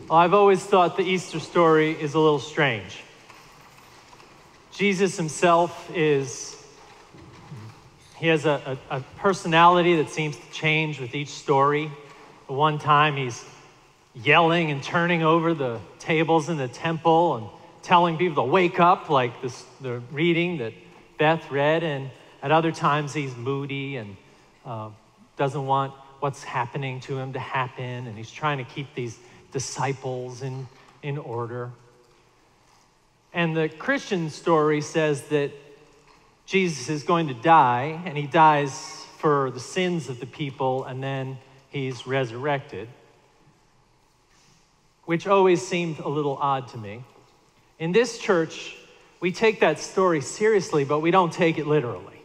Well, I've always thought the Easter story is a little strange. Jesus himself he has a personality that seems to change with each story. At one time, he's yelling and turning over the tables in the temple and telling people to wake up, like the reading that Beth read. And at other times, he's moody and doesn't want what's happening to him to happen. And he's trying to keep these disciples in order. And the Christian story says that Jesus is going to die, and he dies for the sins of the people, and then he's resurrected, which always seemed a little odd to me. In this church, we take that story seriously, but we don't take it literally.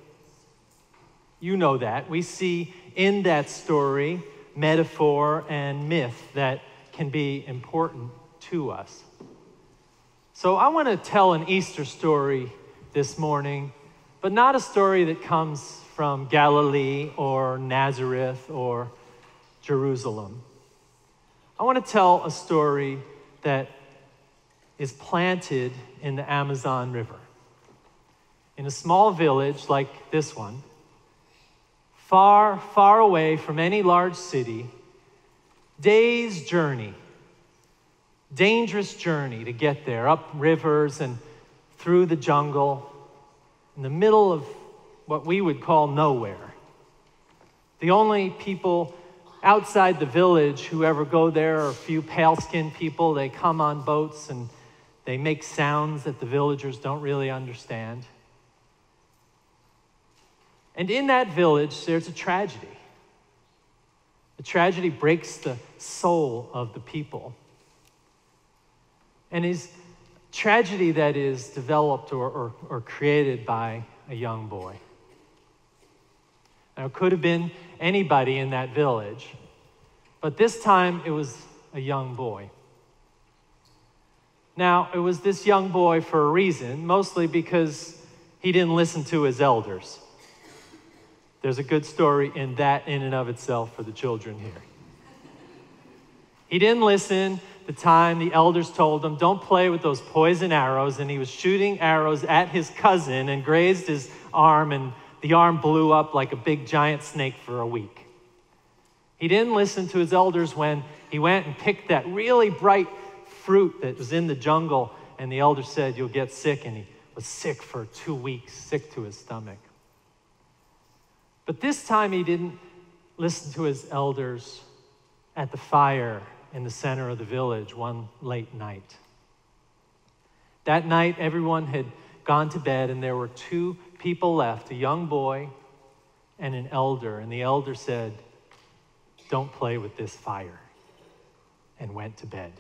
You know that. We see in that story metaphor and myth that can be important to us. So I want to tell an Easter story this morning, but not a story that comes from Galilee or Nazareth or Jerusalem. I want to tell a story that is planted in the Amazon River. In a small village like this one, far, far away from any large city, days' journey, dangerous journey to get there, up rivers and through the jungle, in the middle of what we would call nowhere. The only people outside the village who ever go there are a few pale-skinned people. They come on boats and they make sounds that the villagers don't really understand. And in that village, there's a tragedy. The tragedy breaks the soul of the people. And is tragedy that is developed or created by a young boy. Now, it could have been anybody in that village, but this time it was a young boy. Now, it was this young boy for a reason, mostly because he didn't listen to his elders. There's a good story in that in and of itself for the children here. He didn't listen the time the elders told him, don't play with those poison arrows, and he was shooting arrows at his cousin and grazed his arm, and the arm blew up like a big giant snake for a week. He didn't listen to his elders when he went and picked that really bright fruit that was in the jungle, and the elder said, you'll get sick, and he was sick for 2 weeks, sick to his stomach. But this time he didn't listen to his elders at the fire in the center of the village one late night. That night, everyone had gone to bed, and there were 2 people left, a young boy and an elder. And the elder said, don't play with this fire, and went to bed.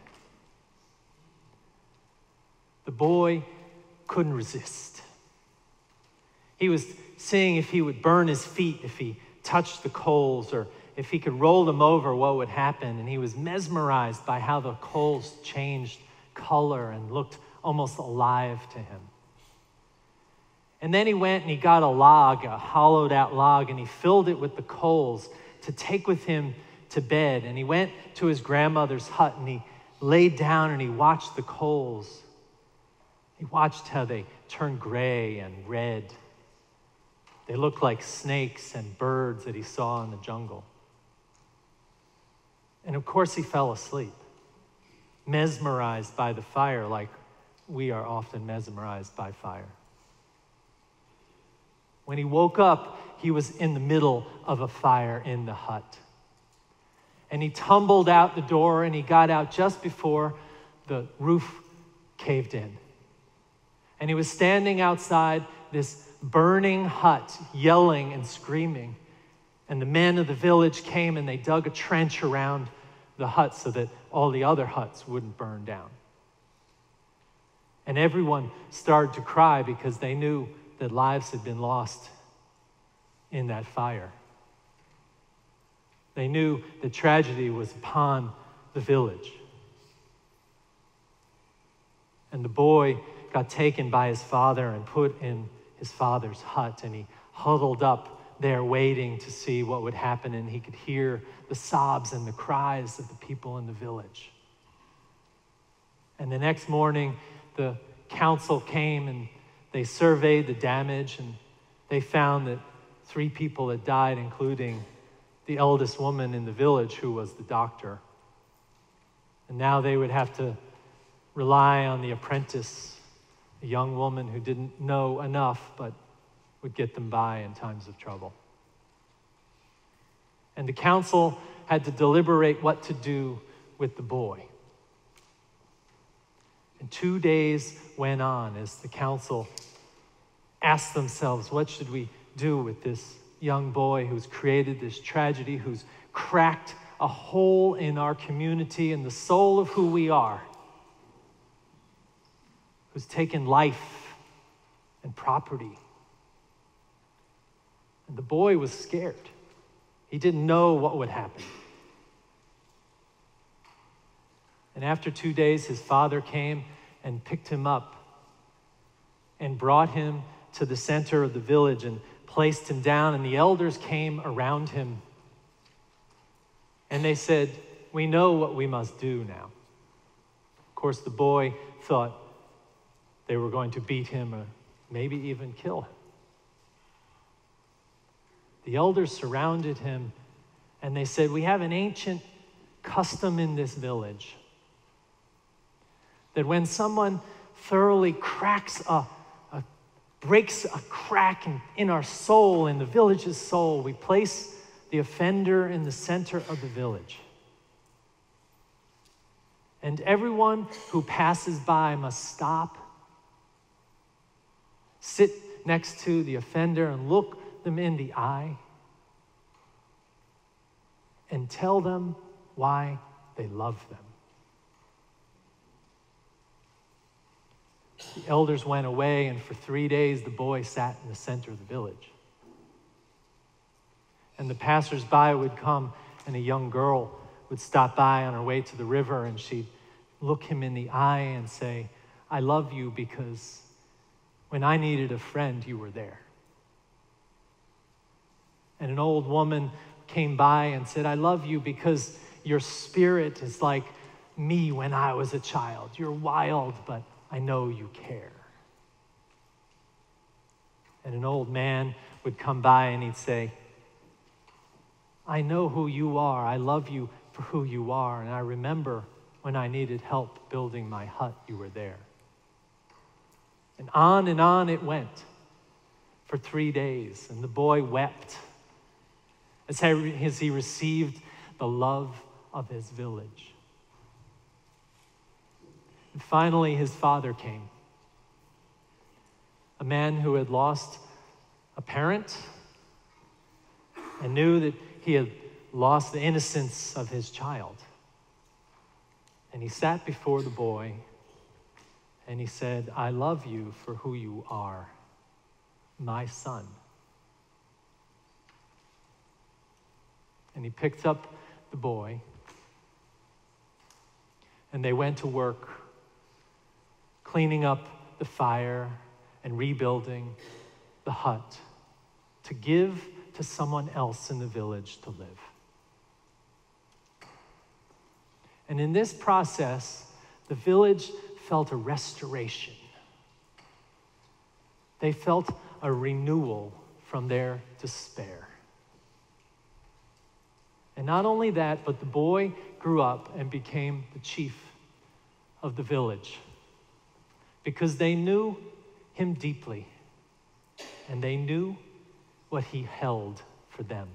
The boy couldn't resist. He was seeing if he would burn his feet if he touched the coals, or if he could roll them over, what would happen. And he was mesmerized by how the coals changed color and looked almost alive to him. And then he went and he got a log, a hollowed out log, and he filled it with the coals to take with him to bed. And he went to his grandmother's hut and he laid down and he watched the coals. He watched how they turned gray and red. They looked like snakes and birds that he saw in the jungle. And of course he fell asleep, mesmerized by the fire like we are often mesmerized by fire. When he woke up, he was in the middle of a fire in the hut. And he tumbled out the door and he got out just before the roof caved in. And he was standing outside this burning hut, yelling and screaming. And the men of the village came and they dug a trench around the hut so that all the other huts wouldn't burn down. And everyone started to cry because they knew that lives had been lost in that fire. They knew that tragedy was upon the village. And the boy got taken by his father and put in his father's hut, and he huddled up there waiting to see what would happen, and he could hear the sobs and the cries of the people in the village. And the next morning, the council came and they surveyed the damage, and they found that 3 people had died, including the eldest woman in the village, who was the doctor. And now they would have to rely on the apprentice, a young woman who didn't know enough but would get them by in times of trouble. And the council had to deliberate what to do with the boy. And 2 days went on as the council asked themselves, what should we do with this young boy who's created this tragedy, who's cracked a hole in our community and the soul of who we are, who's taken life and property. And the boy was scared. He didn't know what would happen. And after 2 days, his father came and picked him up and brought him to the center of the village and placed him down, and the elders came around him. And they said, we know what we must do now. Of course, the boy thought they were going to beat him or maybe even kill him. The elders surrounded him and they said, we have an ancient custom in this village that when someone thoroughly breaks a crack in our soul, in the village's soul, we place the offender in the center of the village. And everyone who passes by must stop, sit next to the offender and look them in the eye and tell them why they love them. The elders went away, and for 3 days the boy sat in the center of the village. And the passers-by would come, and a young girl would stop by on her way to the river, and she'd look him in the eye and say, I love you because when I needed a friend, you were there. And an old woman came by and said, I love you because your spirit is like me when I was a child. You're wild, but I know you care. And an old man would come by and he'd say, I know who you are. I love you for who you are. And I remember when I needed help building my hut, you were there. And on it went for 3 days. And the boy wept as he received the love of his village. And finally, his father came, a man who had lost a parent and knew that he had lost the innocence of his child. And he sat before the boy and he said, I love you for who you are, my son. And he picked up the boy and they went to work cleaning up the fire and rebuilding the hut to give to someone else in the village to live. And in this process, the village felt a restoration. They felt a renewal from their despair. And not only that, but the boy grew up and became the chief of the village because they knew him deeply and they knew what he held for them.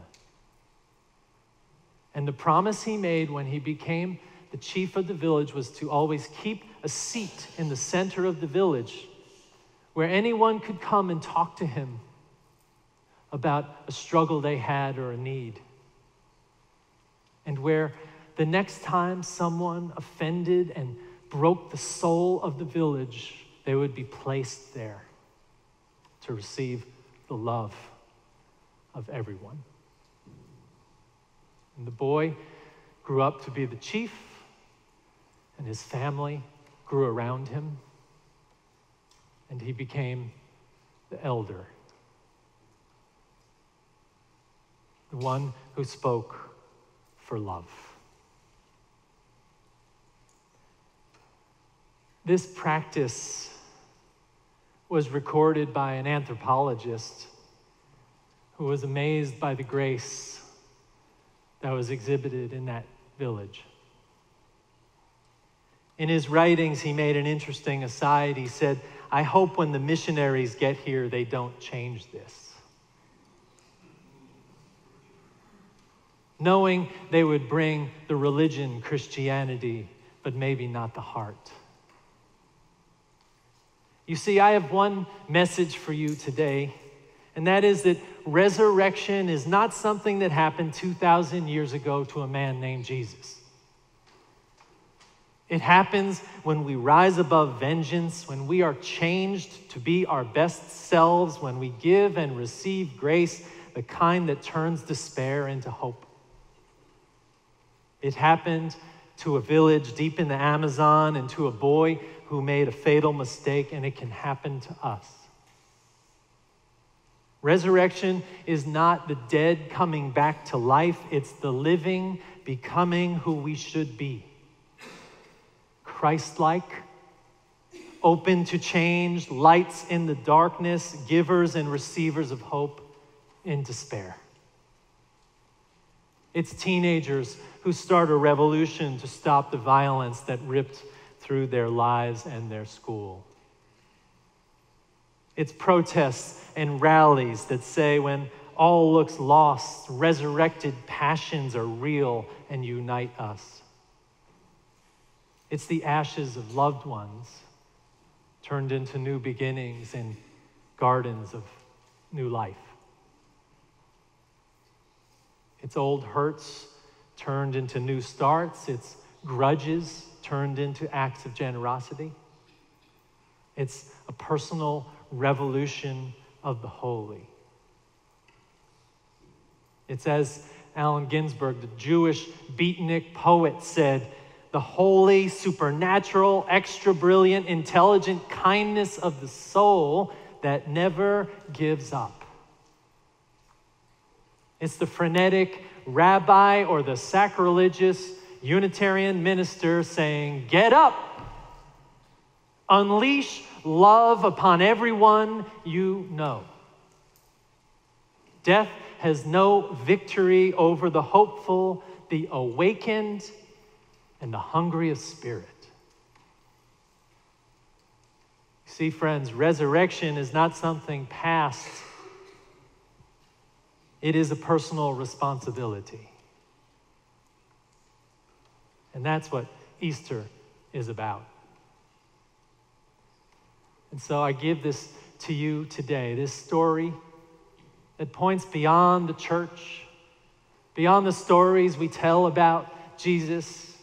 And the promise he made when he became the chief of the village was to always keep a seat in the center of the village where anyone could come and talk to him about a struggle they had or a need. And where the next time someone offended and broke the soul of the village, they would be placed there to receive the love of everyone. And the boy grew up to be the chief, and his family grew around him, and he became the elder, the one who spoke for love. This practice was recorded by an anthropologist who was amazed by the grace that was exhibited in that village. In his writings, he made an interesting aside. He said, "I hope when the missionaries get here, they don't change this." Knowing they would bring the religion, Christianity, but maybe not the heart. You see, I have one message for you today, and that is that resurrection is not something that happened 2,000 years ago to a man named Jesus. It happens when we rise above vengeance, when we are changed to be our best selves, when we give and receive grace, the kind that turns despair into hope. It happened to a village deep in the Amazon and to a boy who made a fatal mistake, and it can happen to us. Resurrection is not the dead coming back to life, it's the living becoming who we should be. Christ-like, open to change, lights in the darkness, givers and receivers of hope in despair. It's teenagers who start a revolution to stop the violence that ripped through their lives and their school. It's protests and rallies that say when all looks lost, resurrected passions are real and unite us. It's the ashes of loved ones turned into new beginnings and gardens of new life. It's old hurts turned into new starts. It's grudges turned into acts of generosity. It's a personal revolution of the holy. It's as Allen Ginsberg, the Jewish beatnik poet, said, the holy, supernatural, extra brilliant, intelligent kindness of the soul that never gives up. It's the frenetic rabbi or the sacrilegious Unitarian minister saying, get up, unleash love upon everyone you know. Death has no victory over the hopeful, the awakened, and the hungry of spirit. See, friends, resurrection is not something past. It is a personal responsibility. And that's what Easter is about. And so I give this to you today, this story that points beyond the church, beyond the stories we tell about Jesus,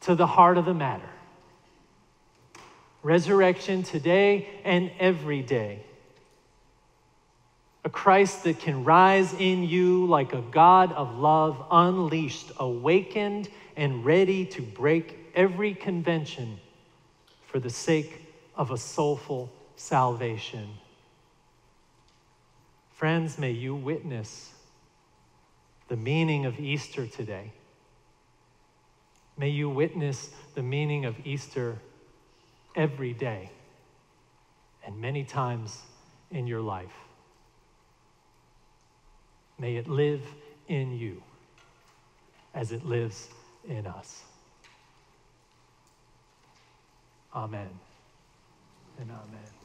to the heart of the matter. Resurrection today and every day. A Christ that can rise in you like a God of love, unleashed, awakened, and ready to break every convention for the sake of a soulful salvation. Friends, may you witness the meaning of Easter today. May you witness the meaning of Easter every day and many times in your life. May it live in you as it lives in us. Amen and amen.